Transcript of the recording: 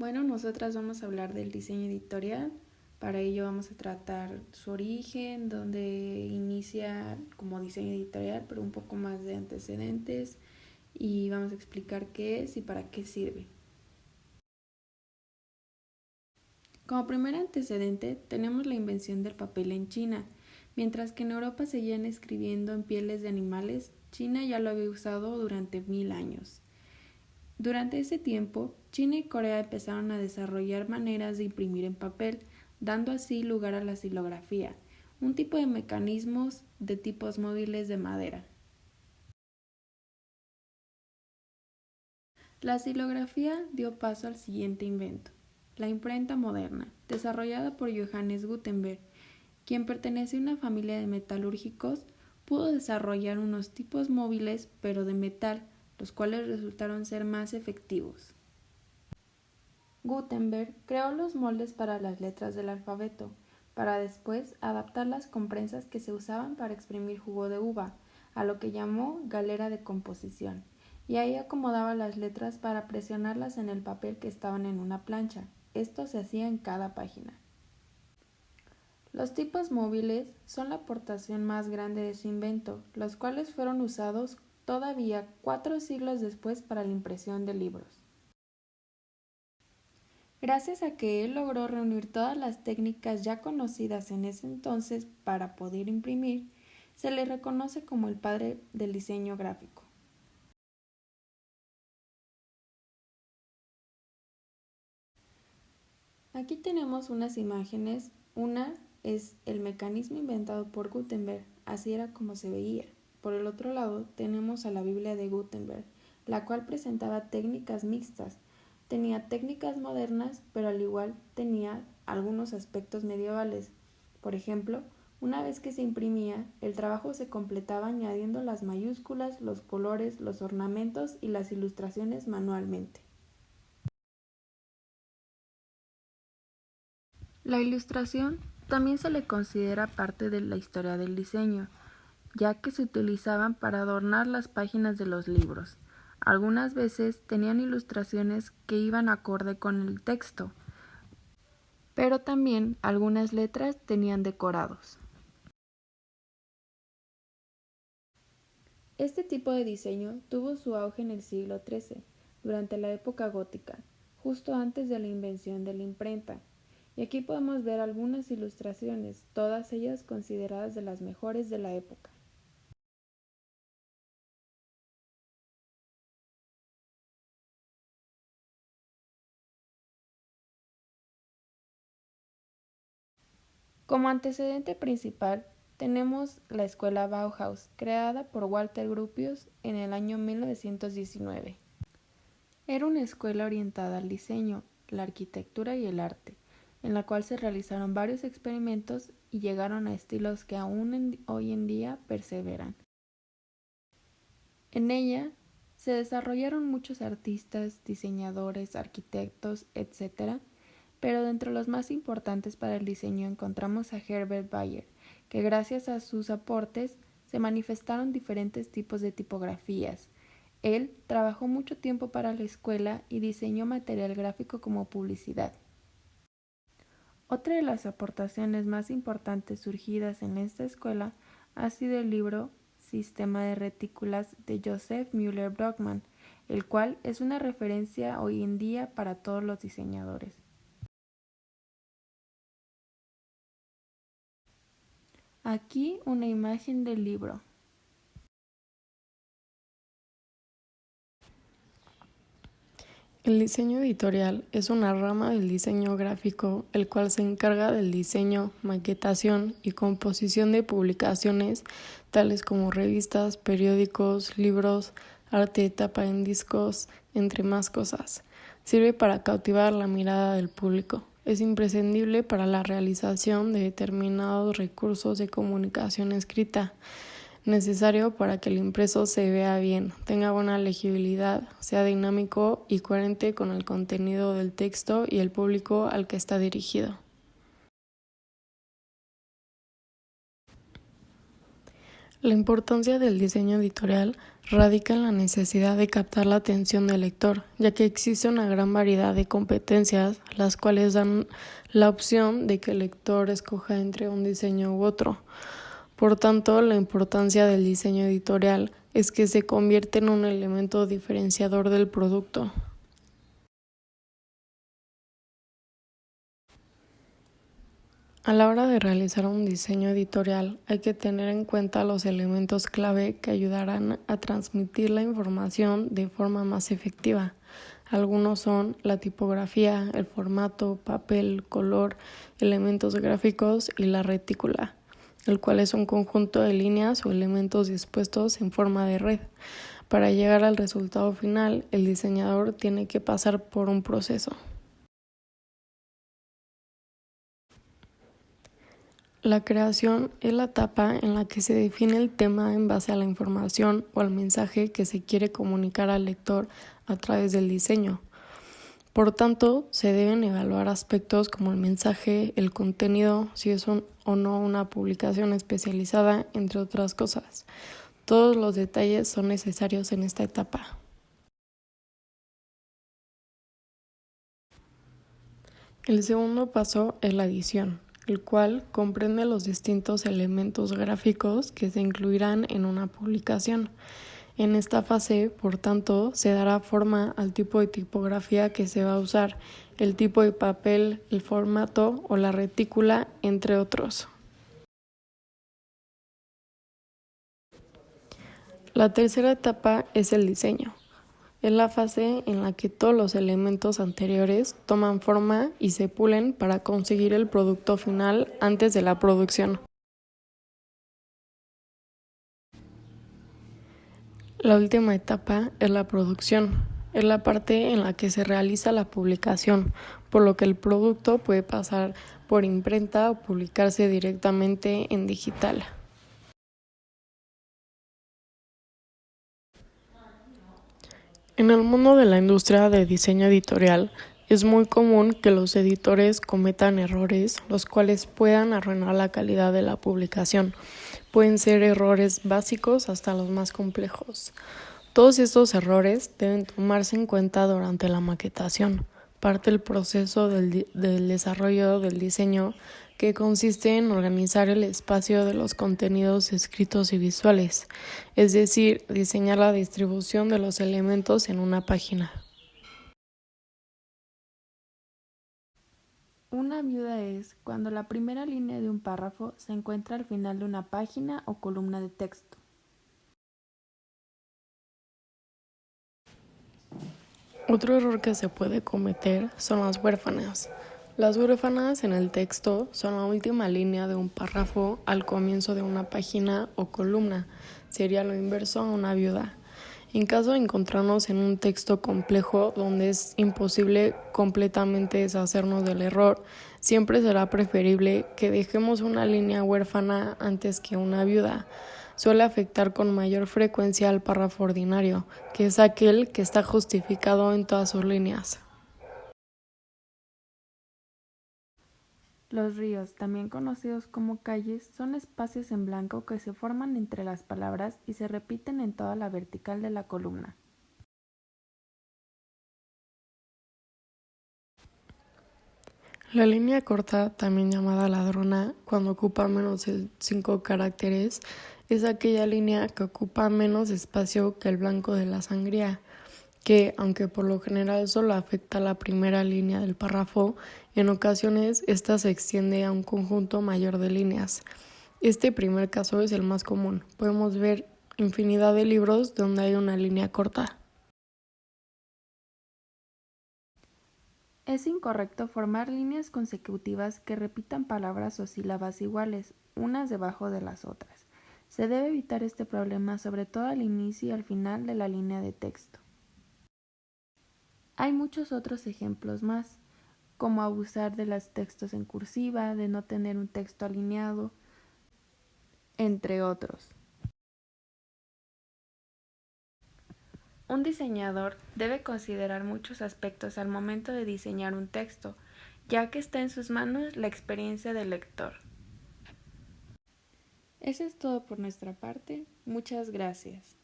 Bueno, nosotras vamos a hablar del diseño editorial. Para ello vamos a tratar su origen, donde inicia como diseño editorial, pero un poco más de antecedentes, y vamos a explicar qué es y para qué sirve. Como primer antecedente tenemos la invención del papel en China. Mientras que en Europa seguían escribiendo en pieles de animales, China ya lo había usado durante 1000 años. Durante ese tiempo, China y Corea empezaron a desarrollar maneras de imprimir en papel, dando así lugar a la silografía, un tipo de mecanismos de tipos móviles de madera. La silografía dio paso al siguiente invento, la imprenta moderna, desarrollada por Johannes Gutenberg, quien pertenecía a una familia de metalúrgicos. Pudo desarrollar unos tipos móviles pero de metal, los cuales resultaron ser más efectivos. Gutenberg creó los moldes para las letras del alfabeto, para después adaptarlas con prensas que se usaban para exprimir jugo de uva, a lo que llamó galera de composición, y ahí acomodaba las letras para presionarlas en el papel que estaban en una plancha. Esto se hacía en cada página. Los tipos móviles son la aportación más grande de su invento, los cuales fueron usados todavía 4 siglos después para la impresión de libros. Gracias a que él logró reunir todas las técnicas ya conocidas en ese entonces para poder imprimir, se le reconoce como el padre del diseño gráfico. Aquí tenemos unas imágenes. Una es el mecanismo inventado por Gutenberg, así era como se veía. Por el otro lado tenemos a la Biblia de Gutenberg, la cual presentaba técnicas mixtas. Tenía técnicas modernas, pero al igual tenía algunos aspectos medievales. Por ejemplo, una vez que se imprimía, el trabajo se completaba añadiendo las mayúsculas, los colores, los ornamentos y las ilustraciones manualmente. La ilustración también se le considera parte de la historia del diseño, ya que se utilizaban para adornar las páginas de los libros. Algunas veces tenían ilustraciones que iban acorde con el texto, pero también algunas letras tenían decorados. Este tipo de diseño tuvo su auge en el siglo XIII, durante la época gótica, justo antes de la invención de la imprenta. Y aquí podemos ver algunas ilustraciones, todas ellas consideradas de las mejores de la época. Como antecedente principal, tenemos la escuela Bauhaus, creada por Walter Gropius en el año 1919. Era una escuela orientada al diseño, la arquitectura y el arte, en la cual se realizaron varios experimentos y llegaron a estilos que aún hoy en día perseveran. En ella se desarrollaron muchos artistas, diseñadores, arquitectos, etc., pero de entre los más importantes para el diseño encontramos a Herbert Bayer, que gracias a sus aportes se manifestaron diferentes tipos de tipografías. Él trabajó mucho tiempo para la escuela y diseñó material gráfico como publicidad. Otra de las aportaciones más importantes surgidas en esta escuela ha sido el libro Sistema de retículas de Joseph Müller-Brockmann, el cual es una referencia hoy en día para todos los diseñadores. Aquí una imagen del libro. El diseño editorial es una rama del diseño gráfico, el cual se encarga del diseño, maquetación y composición de publicaciones tales como revistas, periódicos, libros, arte de tapa en discos, entre más cosas. Sirve para cautivar la mirada del público. Es imprescindible para la realización de determinados recursos de comunicación escrita, necesario para que el impreso se vea bien, tenga buena legibilidad, sea dinámico y coherente con el contenido del texto y el público al que está dirigido. La importancia del diseño editorial radica en la necesidad de captar la atención del lector, ya que existe una gran variedad de competencias, las cuales dan la opción de que el lector escoja entre un diseño u otro. Por tanto, la importancia del diseño editorial es que se convierte en un elemento diferenciador del producto. A la hora de realizar un diseño editorial hay que tener en cuenta los elementos clave que ayudarán a transmitir la información de forma más efectiva. Algunos son la tipografía, el formato, papel, color, elementos gráficos y la retícula, el cual es un conjunto de líneas o elementos dispuestos en forma de red. Para llegar al resultado final, el diseñador tiene que pasar por un proceso. La creación es la etapa en la que se define el tema en base a la información o al mensaje que se quiere comunicar al lector a través del diseño. Por tanto, se deben evaluar aspectos como el mensaje, el contenido, si es o no una publicación especializada, entre otras cosas. Todos los detalles son necesarios en esta etapa. El segundo paso es la edición, el cual comprende los distintos elementos gráficos que se incluirán en una publicación. En esta fase, por tanto, se dará forma al tipo de tipografía que se va a usar, el tipo de papel, el formato o la retícula, entre otros. La tercera etapa es el diseño. Es la fase en la que todos los elementos anteriores toman forma y se pulen para conseguir el producto final antes de la producción. La última etapa es la producción. Es la parte en la que se realiza la publicación, por lo que el producto puede pasar por imprenta o publicarse directamente en digital. En el mundo de la industria de diseño editorial, es muy común que los editores cometan errores, los cuales puedan arruinar la calidad de la publicación. Pueden ser errores básicos hasta los más complejos. Todos estos errores deben tomarse en cuenta durante la maquetación, parte del proceso del desarrollo del diseño, que consiste en organizar el espacio de los contenidos escritos y visuales, es decir, diseñar la distribución de los elementos en una página. Una viuda es cuando la primera línea de un párrafo se encuentra al final de una página o columna de texto. Otro error que se puede cometer son las huérfanas. Las huérfanas en el texto son la última línea de un párrafo al comienzo de una página o columna. Sería lo inverso a una viuda. En caso de encontrarnos en un texto complejo donde es imposible completamente deshacernos del error, siempre será preferible que dejemos una línea huérfana antes que una viuda. Suele afectar con mayor frecuencia al párrafo ordinario, que es aquel que está justificado en todas sus líneas. Los ríos, también conocidos como calles, son espacios en blanco que se forman entre las palabras y se repiten en toda la vertical de la columna. La línea corta, también llamada ladrona, cuando ocupa menos de 5 caracteres, es aquella línea que ocupa menos espacio que el blanco de la sangría, que, aunque por lo general solo afecta la primera línea del párrafo, en ocasiones esta se extiende a un conjunto mayor de líneas. Este primer caso es el más común. Podemos ver infinidad de libros donde hay una línea corta. Es incorrecto formar líneas consecutivas que repitan palabras o sílabas iguales, unas debajo de las otras. Se debe evitar este problema sobre todo al inicio y al final de la línea de texto. Hay muchos otros ejemplos más, como abusar de los textos en cursiva, de no tener un texto alineado, entre otros. Un diseñador debe considerar muchos aspectos al momento de diseñar un texto, ya que está en sus manos la experiencia del lector. Eso es todo por nuestra parte. Muchas gracias.